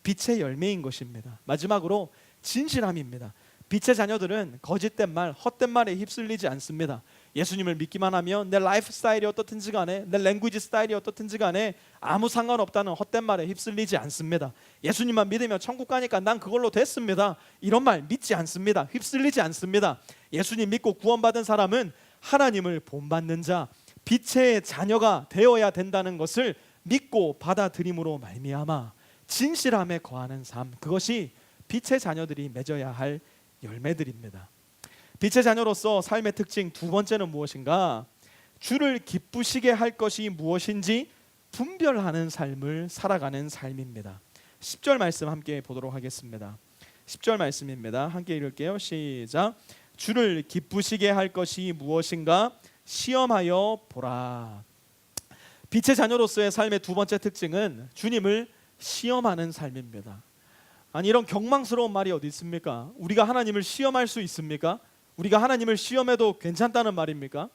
빛의 열매인 것입니다. 마지막으로 진실함입니다. 빛의 자녀들은 거짓된 말, 헛된 말에 휩쓸리지 않습니다. 예수님을 믿기만 하면 내 라이프 스타일이 어떻든지 간에, 내 랭귀지 스타일이 어떻든지 간에 아무 상관없다는 헛된 말에 휩쓸리지 않습니다. 예수님만 믿으면 천국 가니까 난 그걸로 됐습니다, 이런 말 믿지 않습니다. 휩쓸리지 않습니다. 예수님 믿고 구원받은 사람은 하나님을 본받는 자, 빛의 자녀가 되어야 된다는 것을 믿고 받아들임으로 말미암아 진실함에 거하는 삶, 그것이 빛의 자녀들이 맺어야 할 열매들입니다. 빛의 자녀로서 삶의 특징 두 번째는 무엇인가? 주를 기쁘시게 할 것이 무엇인지 분별하는 삶을 살아가는 삶입니다. 10절 말씀 함께 보도록 하겠습니다. 10절 말씀입니다. 함께 읽을게요. 시작. 주를 기쁘시게 할 것이 무엇인가 시험하여 보라. 빛의 자녀로서의 삶의 두 번째 특징은 주님을 시험하는 삶입니다. 아니, 이런 경망스러운 말이 어디 있습니까? 우리가 하나님을 시험할 수 있습니까? 우리가 하나님을 시험해도 괜찮다는 말입니까?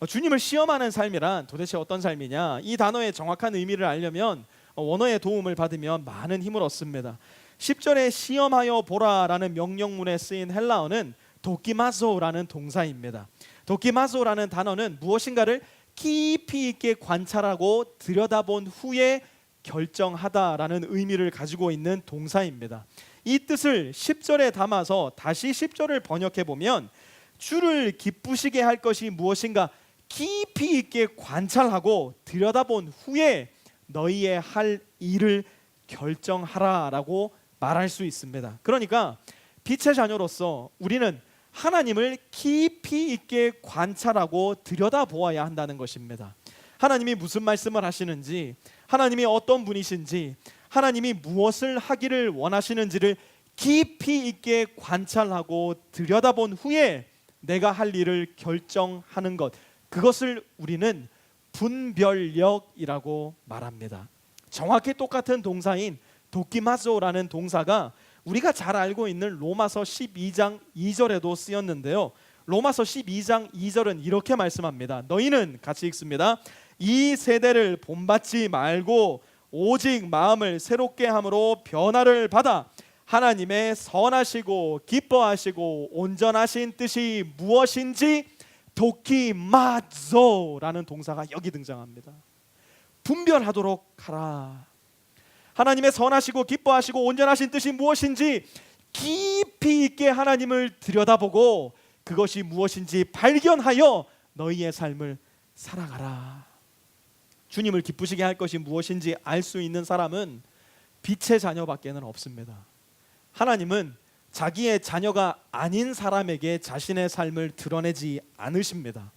주님을 시험하는 삶이란 도대체 어떤 삶이냐? 이 단어의 정확한 의미를 알려면 원어의 도움을 받으면 많은 힘을 얻습니다. 10절에 시험하여 보라라는 명령문에 쓰인 헬라어는 도키마소라는 동사입니다. 도키마소라는 단어는 무엇인가를 깊이 있게 관찰하고 들여다본 후에 결정하다라는 의미를 가지고 있는 동사입니다. 이 뜻을 10절에 담아서 다시 10절을 번역해 보면 주를 기쁘시게 할 것이 무엇인가 깊이 있게 관찰하고 들여다본 후에 너희의 할 일을 결정하라라고 말할 수 있습니다. 그러니까 빛의 자녀로서 우리는 하나님을 깊이 있게 관찰하고 들여다보아야 한다는 것입니다. 하나님이 무슨 말씀을 하시는지, 하나님이 어떤 분이신지, 하나님이 무엇을 하기를 원하시는지를 깊이 있게 관찰하고 들여다본 후에 내가 할 일을 결정하는 것, 그것을 우리는 분별력이라고 말합니다. 정확히 똑같은 동사인 도키마소라는 동사가 우리가 잘 알고 있는 로마서 12장 2절에도 쓰였는데요. 로마서 12장 2절은 이렇게 말씀합니다. 너희는, 같이 읽습니다. 이 세대를 본받지 말고 오직 마음을 새롭게 함으로 변화를 받아 하나님의 선하시고 기뻐하시고 온전하신 뜻이 무엇인지 도키마조라는 동사가 여기 등장합니다. 분별하도록 하라. 하나님의 선하시고 기뻐하시고 온전하신 뜻이 무엇인지 깊이 있게 하나님을 들여다보고 그것이 무엇인지 발견하여 너희의 삶을 살아가라. 주님을 기쁘시게 할 것이 무엇인지 알 수 있는 사람은 빛의 자녀밖에는 없습니다. 하나님은 자기의 자녀가 아닌 사람에게 자신의 삶을 드러내지 않으십니다.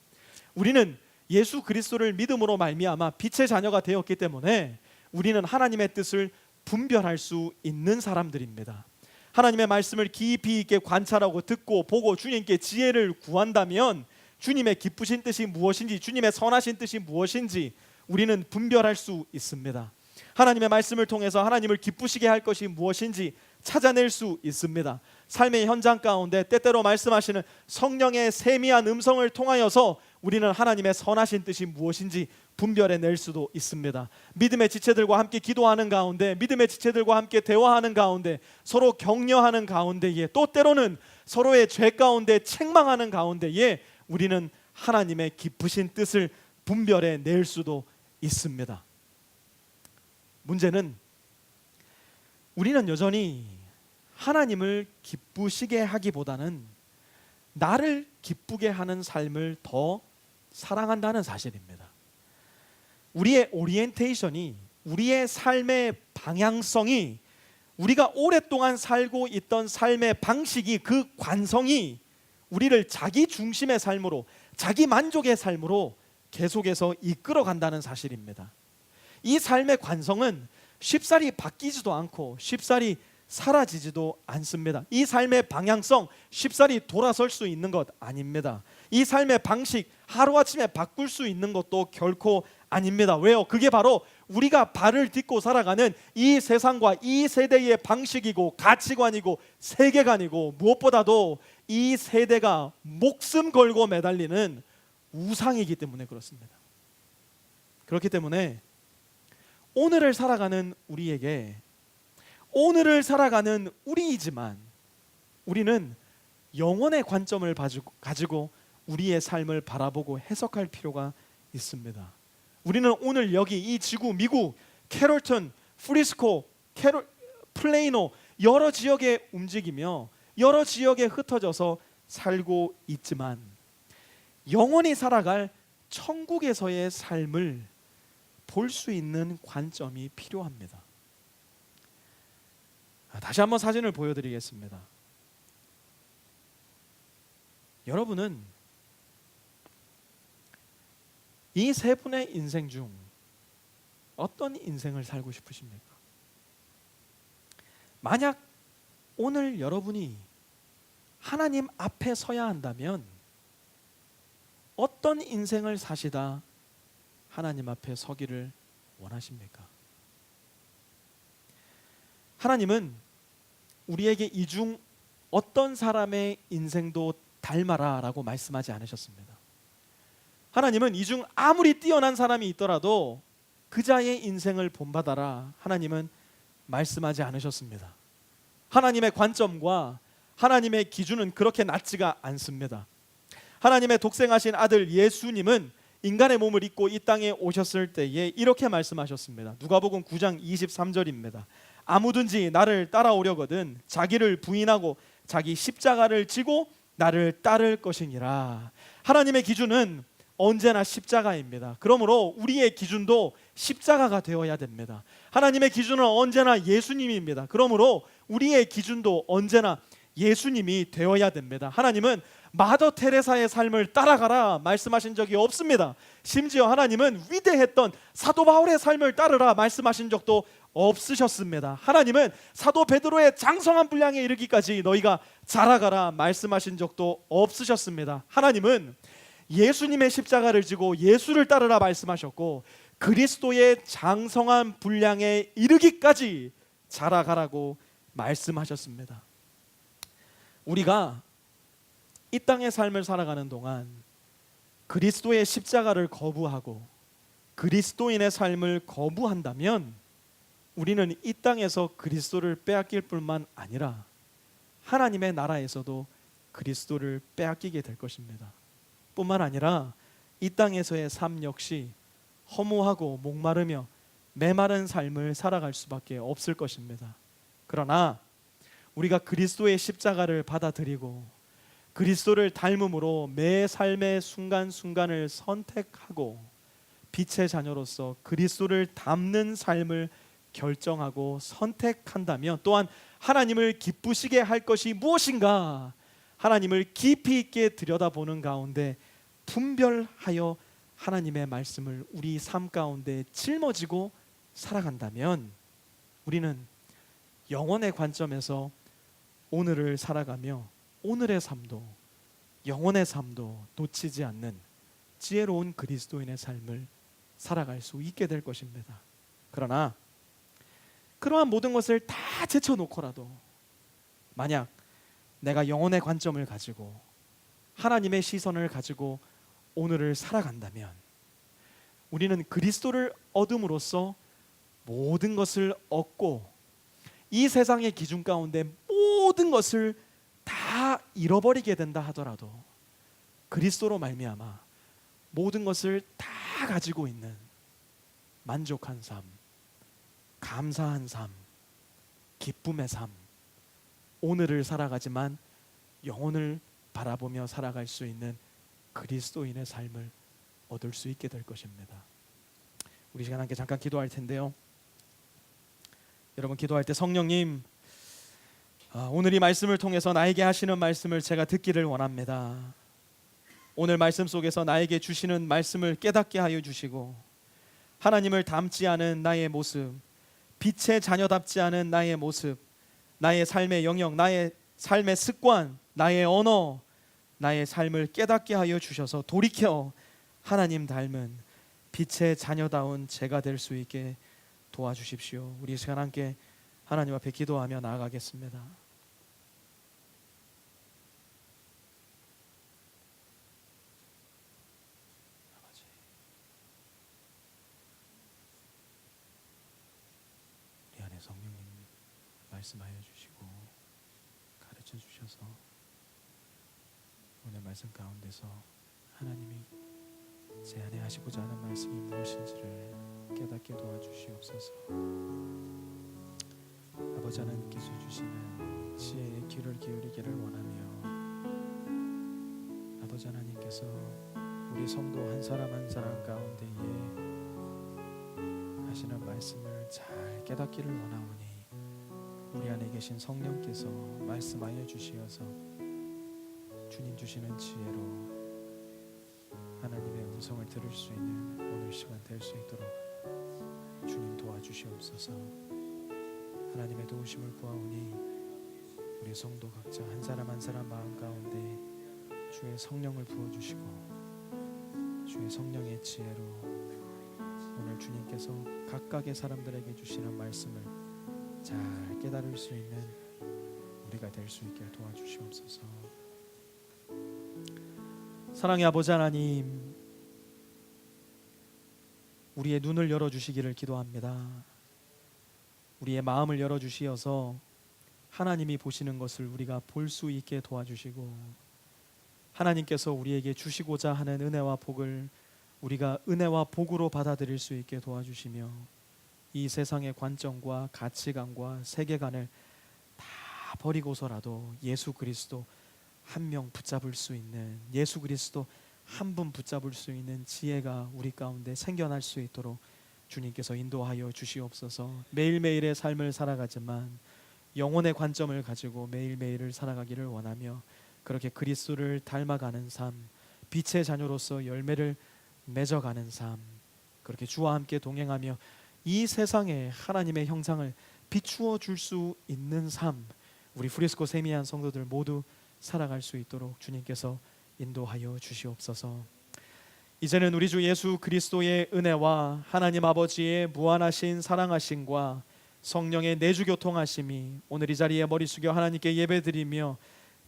우리는 예수 그리스도를 믿음으로 말미암아 빛의 자녀가 되었기 때문에 우리는 하나님의 뜻을 분별할 수 있는 사람들입니다. 하나님의 말씀을 깊이 있게 관찰하고 듣고 보고 주님께 지혜를 구한다면 주님의 기쁘신 뜻이 무엇인지, 주님의 선하신 뜻이 무엇인지 우리는 분별할 수 있습니다. 하나님의 말씀을 통해서 하나님을 기쁘시게 할 것이 무엇인지 찾아낼 수 있습니다. 삶의 현장 가운데 때때로 말씀하시는 성령의 세미한 음성을 통하여서 우리는 하나님의 선하신 뜻이 무엇인지 분별해낼 수도 있습니다. 믿음의 지체들과 함께 기도하는 가운데, 믿음의 지체들과 함께 대화하는 가운데, 서로 격려하는 가운데에, 또 때로는 서로의 죄 가운데 책망하는 가운데에 우리는 하나님의 기쁘신 뜻을 분별해낼 수도 있습니다. 문제는 우리는 여전히 하나님을 기쁘시게 하기보다는 나를 기쁘게 하는 삶을 더 사랑한다는 사실입니다. 우리의 오리엔테이션이, 우리의 삶의 방향성이, 우리가 오랫동안 살고 있던 삶의 방식이, 그 관성이 우리를 자기 중심의 삶으로, 자기 만족의 삶으로 계속해서 이끌어 간다는 사실입니다. 이 삶의 관성은 쉽사리 바뀌지도 않고 쉽사리 사라지지도 않습니다. 이 삶의 방향성 쉽사리 돌아설 수 있는 것 아닙니다. 이 삶의 방식 하루아침에 바꿀 수 있는 것도 결코 아닙니다. 왜요? 그게 바로 우리가 발을 딛고 살아가는 이 세상과 이 세대의 방식이고 가치관이고 세계관이고, 무엇보다도 이 세대가 목숨 걸고 매달리는 우상이기 때문에 그렇습니다. 그렇기 때문에 오늘을 살아가는 우리에게, 오늘을 살아가는 우리이지만 우리는 영혼의 관점을 가지고 우리의 삶을 바라보고 해석할 필요가 있습니다. 우리는 오늘 여기 이 지구, 미국, 캐롤턴, 프리스코, 플레이노 여러 지역에 움직이며 여러 지역에 흩어져서 살고 있지만 영원히 살아갈 천국에서의 삶을 볼 수 있는 관점이 필요합니다. 다시 한번 사진을 보여드리겠습니다. 여러분은 이 세 분의 인생 중 어떤 인생을 살고 싶으십니까? 만약 오늘 여러분이 하나님 앞에 서야 한다면 어떤 인생을 사시다 하나님 앞에 서기를 원하십니까? 하나님은 우리에게 이 중 어떤 사람의 인생도 닮아라 라고 말씀하지 않으셨습니다. 하나님은 이 중 아무리 뛰어난 사람이 있더라도 그 자의 인생을 본받아라 하나님은 말씀하지 않으셨습니다. 하나님의 관점과 하나님의 기준은 그렇게 낮지가 않습니다. 하나님의 독생하신 아들 예수님은 인간의 몸을 입고 이 땅에 오셨을 때에 이렇게 말씀하셨습니다. 누가복음 9장 23절입니다. 아무든지 나를 따라오려거든 자기를 부인하고 자기 십자가를 지고 나를 따를 것이니라. 하나님의 기준은 언제나 십자가입니다. 그러므로 우리의 기준도 십자가가 되어야 됩니다. 하나님의 기준은 언제나 예수님입니다. 그러므로 우리의 기준도 언제나 예수님이 되어야 됩니다. 하나님은 마더 테레사의 삶을 따라가라 말씀하신 적이 없습니다. 심지어 하나님은 위대했던 사도 바울의 삶을 따르라 말씀하신 적도 없으셨습니다. 하나님은 사도 베드로의 장성한 분량에 이르기까지 너희가 자라가라 말씀하신 적도 없으셨습니다. 하나님은 예수님의 십자가를 지고 예수를 따르라 말씀하셨고 그리스도의 장성한 분량에 이르기까지 자라가라고 말씀하셨습니다. 우리가 이 땅의 삶을 살아가는 동안 그리스도의 십자가를 거부하고 그리스도인의 삶을 거부한다면 우리는 이 땅에서 그리스도를 빼앗길 뿐만 아니라 하나님의 나라에서도 그리스도를 빼앗기게 될 것입니다. 뿐만 아니라 이 땅에서의 삶 역시 허무하고 목마르며 메마른 삶을 살아갈 수밖에 없을 것입니다. 그러나 우리가 그리스도의 십자가를 받아들이고 그리스도를 닮음으로 매 삶의 순간순간을 선택하고 빛의 자녀로서 그리스도를 닮는 삶을 결정하고 선택한다면 또한 하나님을 기쁘시게 할 것이 무엇인가 하나님을 깊이 있게 들여다보는 가운데 분별하여 하나님의 말씀을 우리 삶 가운데 짊어지고 살아간다면 우리는 영혼의 관점에서 오늘을 살아가며 오늘의 삶도 영혼의 삶도 놓치지 않는 지혜로운 그리스도인의 삶을 살아갈 수 있게 될 것입니다. 그러나 그러한 모든 것을 다 제쳐놓고라도 만약 내가 영혼의 관점을 가지고 하나님의 시선을 가지고 오늘을 살아간다면 우리는 그리스도를 얻음으로써 모든 것을 얻고 이 세상의 기준 가운데 모든 것을 다 잃어버리게 된다 하더라도 그리스도로 말미암아 모든 것을 다 가지고 있는 만족한 삶, 감사한 삶, 기쁨의 삶, 오늘을 살아가지만 영혼을 바라보며 살아갈 수 있는 그리스도인의 삶을 얻을 수 있게 될 것입니다. 우리 시간 함께 잠깐 기도할 텐데요. 여러분 기도할 때 성령님 오늘 이 말씀을 통해서 나에게 하시는 말씀을 제가 듣기를 원합니다. 오늘 말씀 속에서 나에게 주시는 말씀을 깨닫게 하여 주시고 하나님을 닮지 않은 나의 모습, 빛의 자녀답지 않은 나의 모습, 나의 삶의 영역, 나의 삶의 습관, 나의 언어, 나의 삶을 깨닫게 하여 주셔서 돌이켜 하나님 닮은 빛의 자녀다운 제가 될 수 있게 도와주십시오. 우리 시간 함께 하나님 앞에 기도하며 나아가겠습니다. 아버지, 우리 안에 성령님 말씀하여 주시고 가르쳐 주셔서 오늘 말씀 가운데서 하나님이 제 안에 하시고자 하는 말씀이 무엇인지를 깨닫게 도와주시옵소서. 아버지 하나님께서 주시는 지혜의 귀를 기울이기를 원하며 아버지 하나님께서 우리 성도 한 사람 한 사람 가운데에 하시는 말씀을 잘 깨닫기를 원하오니 우리 안에 계신 성령께서 말씀하여 주시어서 주님 주시는 지혜로 하나님의 음성을 들을 수 있는 오늘 시간 될 수 있도록 주님 도와주시옵소서. 하나님의 도우심을 구하오니 우리 성도 각자 한 사람 한 사람 마음 가운데 주의 성령을 부어주시고 주의 성령의 지혜로 오늘 주님께서 각각의 사람들에게 주시는 말씀을 잘 깨달을 수 있는 우리가 될 수 있게 도와주시옵소서. 사랑의 아버지 하나님, 우리의 눈을 열어주시기를 기도합니다. 우리의 마음을 열어주시어서 하나님이 보시는 것을 우리가 볼 수 있게 도와주시고 하나님께서 우리에게 주시고자 하는 은혜와 복을 우리가 은혜와 복으로 받아들일 수 있게 도와주시며 이 세상의 관점과 가치관과 세계관을 다 버리고서라도 예수 그리스도 한 명 붙잡을 수 있는, 예수 그리스도 한 분 붙잡을 수 있는 지혜가 우리 가운데 생겨날 수 있도록 주님께서 인도하여 주시옵소서. 매일매일의 삶을 살아가지만 영혼의 관점을 가지고 매일매일을 살아가기를 원하며 그렇게 그리스도를 닮아가는 삶, 빛의 자녀로서 열매를 맺어가는 삶, 그렇게 주와 함께 동행하며 이 세상에 하나님의 형상을 비추어 줄 수 있는 삶, 우리 프리스코 세미한 성도들 모두 살아갈 수 있도록 주님께서 인도하여 주시옵소서. 이제는 우리 주 예수 그리스도의 은혜와 하나님 아버지의 무한하신 사랑하심과 성령의 내주교통하심이 오늘 이 자리에 머리 숙여 하나님께 예배드리며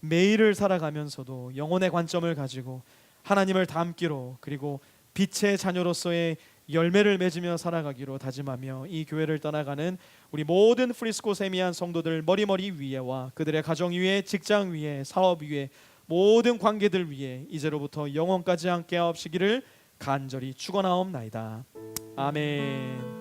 매일을 살아가면서도 영혼의 관점을 가지고 하나님을 닮기로, 그리고 빛의 자녀로서의 열매를 맺으며 살아가기로 다짐하며 이 교회를 떠나가는 우리 모든 프리스코 세미한 성도들 머리머리 위에와 그들의 가정 위에, 직장 위에, 사업 위에, 모든 관계들 위에 이제로부터 영원까지 함께 하옵시기를 간절히 축원하옵나이다. 아멘.